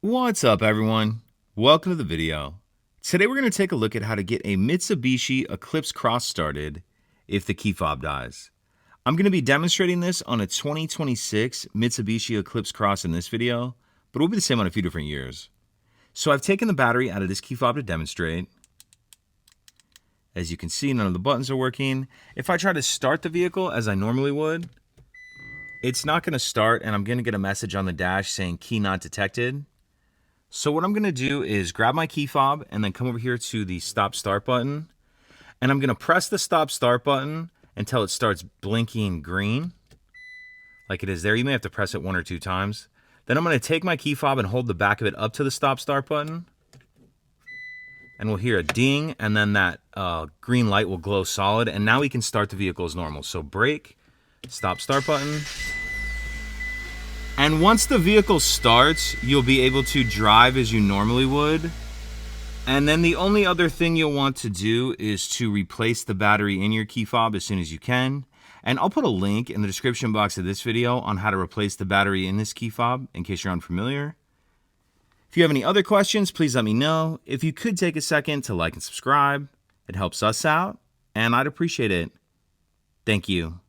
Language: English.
What's up, everyone? Welcome to the video. Today we're going to take a look at how to get a Mitsubishi Eclipse Cross started if the key fob dies. I'm going to be demonstrating this on a 2026 Mitsubishi Eclipse Cross in this video, but it will be the same on a few different years. So I've taken the battery out of this key fob to demonstrate. As you can see, none of the buttons are working. If I try to start the vehicle as I normally would, it's not going to start, and I'm going to get a message on the dash saying key not detected. So what I'm going to do is grab my key fob and then come over here to the stop start button. And I'm going to press the stop start button until it starts blinking green, like it is there. You may have to press it 1 or 2 times. Then I'm going to take my key fob and hold the back of it up to the stop start button. And we'll hear a ding, and then that green light will glow solid. And now we can start the vehicle as normal. So brake, stop start button. And once the vehicle starts, you'll be able to drive as you normally would. And then the only other thing you'll want to do is to replace the battery in your key fob as soon as you can. And I'll put a link in the description box of this video on how to replace the battery in this key fob in case you're unfamiliar. If you have any other questions, please let me know. If you could take a second to like and subscribe, it helps us out, and I'd appreciate it. Thank you.